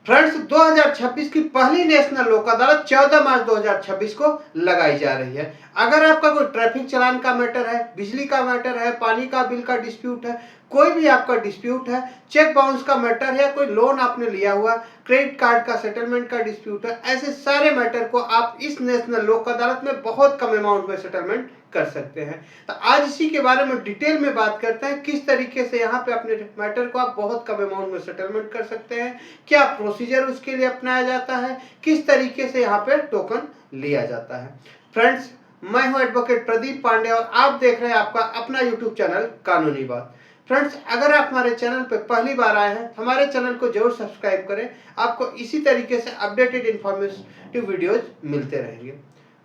Friends 2026 की पहली national लोक अदालत 14 मार्च 2026 को लगाई जा रही है। अगर आपका कोई ट्रैफिक चालान का मैटर है, बिजली का मैटर है, पानी का बिल का डिस्प्यूट है, कोई भी आपका डिस्प्यूट है, चेक बाउंस का मैटर है, कोई लोन आपने लिया हुआ, क्रेडिट कार्ड का सेटलमेंट का डिस्प्यूट है, ऐसे सारे मैटर को आप इस नेशनल लोक अदालत में बहुत कम अमाउंट में सेटलमेंट कर सकते हैं। तो आज इसी के बारे में डिटेल में बात करते हैं, किस तरीके से यहाँ पे अपने मैटर को आप बहुत कम अमाउंट में सेटलमेंट कर सकते हैं, क्या प्रोसीजर उसके लिए अपनाया जाता है, किस तरीके से यहाँ पे टोकन लिया जाता है। फ्रेंड्स, मैं हूं एडवोकेट प्रदीप पांडे और आप देख रहे हैं आपका अपना यूट्यूब चैनल कानूनी बात। फ्रेंड्स, अगर आप हमारे चैनल पर पहली बार आए हैं, हमारे चैनल को जरूर सब्सक्राइब करें। आपको इसी तरीके से अपडेटेड इंफॉर्मेटिव वीडियोज मिलते रहेंगे।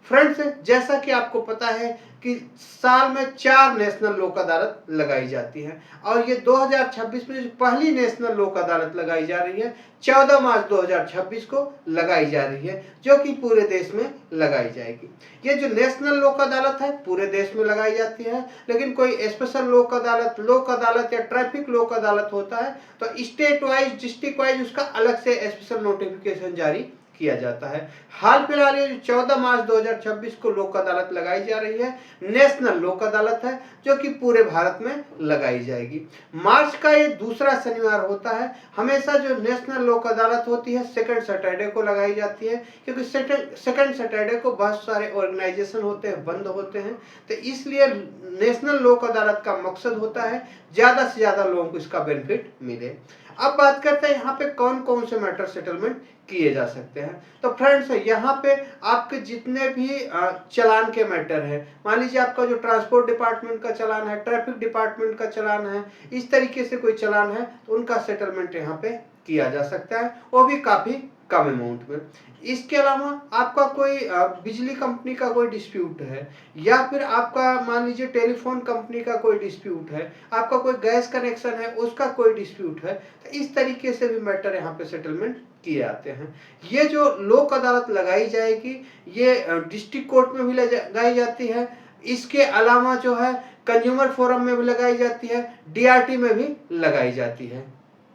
फ्रेंड्स, जैसा कि आपको पता है कि साल में 4 नेशनल लोक अदालत लगाई जाती है और ये 2026 में जो पहली नेशनल लोक अदालत लगाई जा रही है 14 मार्च 2026 को लगाई जा रही है, जो कि पूरे देश में लगाई जाएगी। ये जो नेशनल लोक अदालत है पूरे देश में लगाई जाती है, लेकिन कोई स्पेशल लोक अदालत या ट्रैफिक लोक अदालत होता है तो स्टेट वाइज, डिस्ट्रिक्ट वाइज उसका अलग से स्पेशल नोटिफिकेशन जारी किया जाता है। हाल फिलहाल ये 14 मार्च 2026 को लोक अदालत लगाई जा रही है, नेशनल लोक अदालत है जो कि पूरे भारत में लगाई जाएगी। मार्च का ये दूसरा शनिवार होता है। हमेशा जो नेशनल लोक अदालत होती है सेकंड सैटरडे को लगाई जाती है, क्योंकि सेकंड सैटरडे को बहुत सारे ऑर्गेनाइजेशन होते हैं, बंद होते हैं, तो इसलिए नेशनल लोक अदालत का मकसद होता है ज्यादा से ज्यादा लोगों को इसका बेनिफिट मिले। अब बात करते हैं यहाँ पे कौन कौन से मैटर सेटलमेंट किए जा सकते हैं। तो फ्रेंड्स, यहाँ पे आपके जितने भी चालान के मैटर है, मान लीजिए आपका जो ट्रांसपोर्ट डिपार्टमेंट का चालान है, ट्रैफिक डिपार्टमेंट का चालान है, इस तरीके से कोई चालान है तो उनका सेटलमेंट यहाँ पे किया जा सकता है, वो भी काफी कम अमाउंट में। इसके अलावा आपका कोई बिजली कंपनी का कोई डिस्प्यूट है, या फिर आपका मान लीजिए टेलीफोन कंपनी का कोई डिस्प्यूट है, आपका कोई गैस कनेक्शन है उसका कोई डिस्प्यूट है, तो इस तरीके से भी मैटर यहाँ पे सेटलमेंट किए जाते हैं। ये जो लोक अदालत लगाई जाएगी ये डिस्ट्रिक्ट कोर्ट में भी लगाई जाती है, इसके अलावा जो है कंज्यूमर फोरम में भी लगाई जाती है, डीआरटी में भी लगाई जाती है।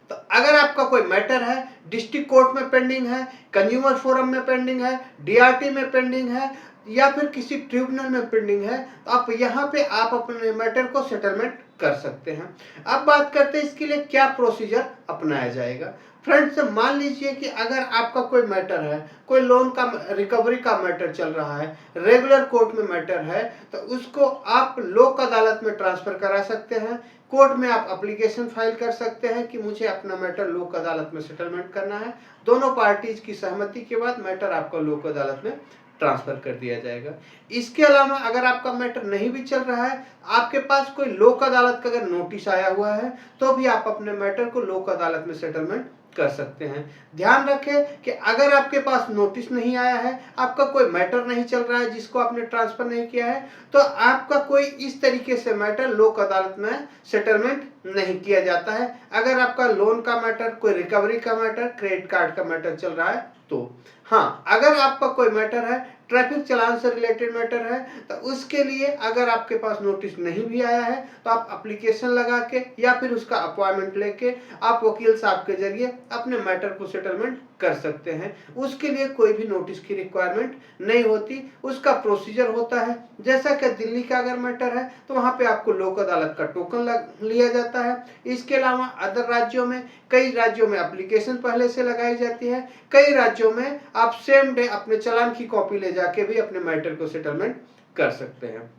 तो अगर आपका कोई मैटर है डिस्ट्रिक्ट कोर्ट में पेंडिंग है, कंज्यूमर फोरम में पेंडिंग है, डीआरटी में पेंडिंग है, या फिर किसी ट्रिब्यूनल में पेंडिंग है, तो आप यहाँ पे आप अपने मैटर को सेटलमेंट कर सकते हैं। अब बात करते हैं इसके लिए क्या प्रोसीजर अपनाया जाएगा। फ्रेंड्स, मान लीजिए कि अगर आपका कोई मैटर है, कोई लोन का रिकवरी का मैटर चल रहा है, रेगुलर कोर्ट में मैटर है, तो उसको आप लोक अदालत में ट्रांसफर करा सकते हैं। कोर्ट में आप एप्लीकेशन फाइल कर सकते हैं कि मुझे अपना मैटर लोक अदालत में सेटलमेंट करना है। दोनों पार्टीज की सहमति के बाद मैटर आपका लोक अदालत में ट्रांसफर कर दिया जाएगा। इसके अलावा अगर आपका मैटर नहीं भी चल रहा है, आपके पास कोई लोक अदालत का अगर नोटिस आया हुआ है, तो भी आप अपने मैटर को लोक अदालत में सेटलमेंट कर सकते हैं। ध्यान रखें कि अगर आपके पास नोटिस नहीं आया है, आपका कोई मैटर नहीं चल रहा है जिसको आपने ट्रांसफर नहीं किया है, तो आपका कोई इस तरीके से मैटर लोक अदालत में सेटलमेंट नहीं किया जाता है। अगर आपका लोन का मैटर, कोई रिकवरी का मैटर, क्रेडिट कार्ड का मैटर चल रहा है तो। हाँ, अगर आपका कोई मैटर है ट्रैफिक चालान से रिलेटेड मैटर है, तो उसके लिए अगर आपके पास नोटिस नहीं भी आया है तो आप एप्लीकेशन लगा के या फिर उसका अपॉइंटमेंट लेके आप वकील साहब के जरिए अपने मैटर को सेटलमेंट कर सकते हैं। उसके लिए कोई भी नोटिस की रिक्वायरमेंट नहीं होती, उसका प्रोसीजर होता है। जैसा कि दिल्ली का अगर मैटर है तो वहां पे आपको लोक अदालत का टोकन लिया जाता है। इसके अलावा अदर राज्यों में, कई राज्यों में एप्लीकेशन पहले से लगाई जाती है, कई राज्यों में आप सेम डे अपने चालान की कॉपी ले जाके भी अपने मैटर को सेटलमेंट कर सकते हैं।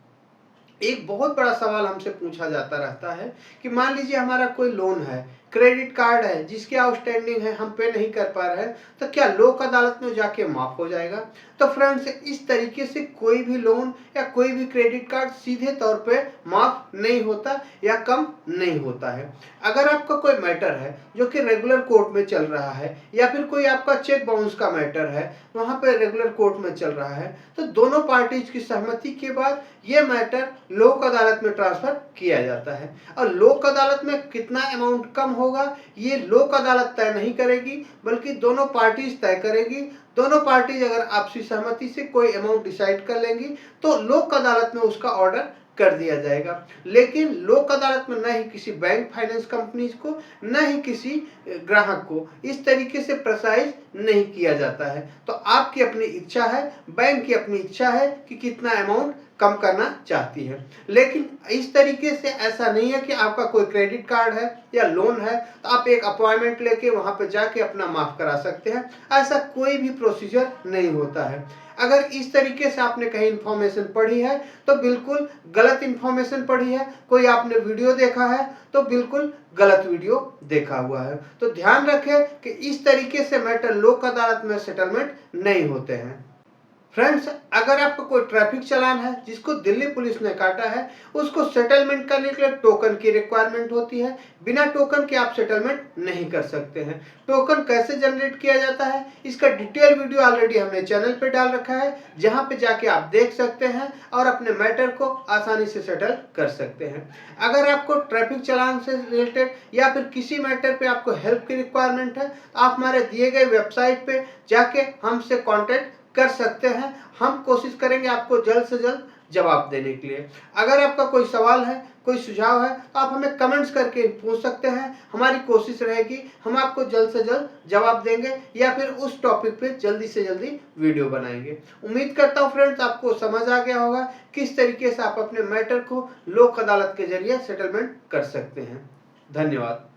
एक बहुत बड़ा सवाल हमसे पूछा जाता रहता है कि मान लीजिए हमारा कोई लोन है, क्रेडिट कार्ड है जिसके आउटस्टैंडिंग है, हम पे नहीं कर पा रहे हैं, तो क्या लोक अदालत में जाके माफ हो जाएगा? तो फ्रेंड्स, इस तरीके से कोई भी लोन या कोई भी क्रेडिट कार्ड सीधे तौर पे माफ नहीं होता या कम नहीं होता है। अगर आपका कोई मैटर है जो कि रेगुलर कोर्ट में चल रहा है, या फिर कोई आपका चेक बाउंस का मैटर है वहां पे रेगुलर कोर्ट में चल रहा है, तो दोनों पार्टीज की सहमति के बाद ये मैटर लोक अदालत में ट्रांसफर किया जाता है। और लोक अदालत में कितना अमाउंट कम होगा ये लोक अदालत तय नहीं करेगी, बल्कि दोनों पार्टीज तय करेगी। दोनों पार्टीज अगर आपसी सहमति से कोई अमाउंट डिसाइड कर लेंगी तो लोक अदालत में उसका ऑर्डर कर दिया जाएगा। लेकिन लोक अदालत में न ही किसी बैंक फाइनेंस कंपनीज को, न ही किसी ग्राहक को इस तरीके से प्रेशराइज नहीं किया जाता है। तो आपकी अपनी इच्छा है, बैंक की अपनी इच्छा है कि कितना अमाउंट कम करना चाहती है। लेकिन इस तरीके से ऐसा नहीं है कि आपका कोई क्रेडिट कार्ड है या लोन है तो आप एक अपॉइंटमेंट लेके वहां पे जाके अपना माफ करा सकते हैं। ऐसा कोई भी प्रोसीजर नहीं होता है। अगर इस तरीके से आपने कहीं इंफॉर्मेशन पढ़ी है तो बिल्कुल गलत इंफॉर्मेशन पढ़ी है, कोई आपने वीडियो देखा है तो बिल्कुल गलत वीडियो देखा हुआ है। तो ध्यान रखें कि इस तरीके से मैटर लोक अदालत में सेटलमेंट नहीं होते हैं। फ्रेंड्स, अगर आपका कोई ट्रैफिक चालान है जिसको दिल्ली पुलिस ने काटा है, उसको सेटलमेंट करने के लिए टोकन की रिक्वायरमेंट होती है। बिना टोकन के आप सेटलमेंट नहीं कर सकते हैं। टोकन कैसे जनरेट किया जाता है इसका डिटेल वीडियो ऑलरेडी हमने चैनल पे डाल रखा है, जहां पे जाके आप देख सकते हैं और अपने मैटर को आसानी से सेटल कर सकते हैं। अगर आपको ट्रैफिक चालान से रिलेटेड या फिर किसी मैटर पे आपको हेल्प की रिक्वायरमेंट है तो आप हमारे दिए गए वेबसाइट पे जाके हमसे कॉन्टेक्ट कर सकते हैं। हम कोशिश करेंगे आपको जल्द से जल्द जवाब देने के लिए। अगर आपका कोई सवाल है, कोई सुझाव है तो आप हमें कमेंट्स करके पूछ सकते हैं। हमारी कोशिश रहेगी हम आपको जल्द से जल्द जवाब देंगे या फिर उस टॉपिक पे जल्दी से जल्दी वीडियो बनाएंगे। उम्मीद करता हूँ फ्रेंड्स आपको समझ आ गया होगा किस तरीके से आप अपने मैटर को लोक अदालत के जरिए सेटलमेंट कर सकते हैं। धन्यवाद।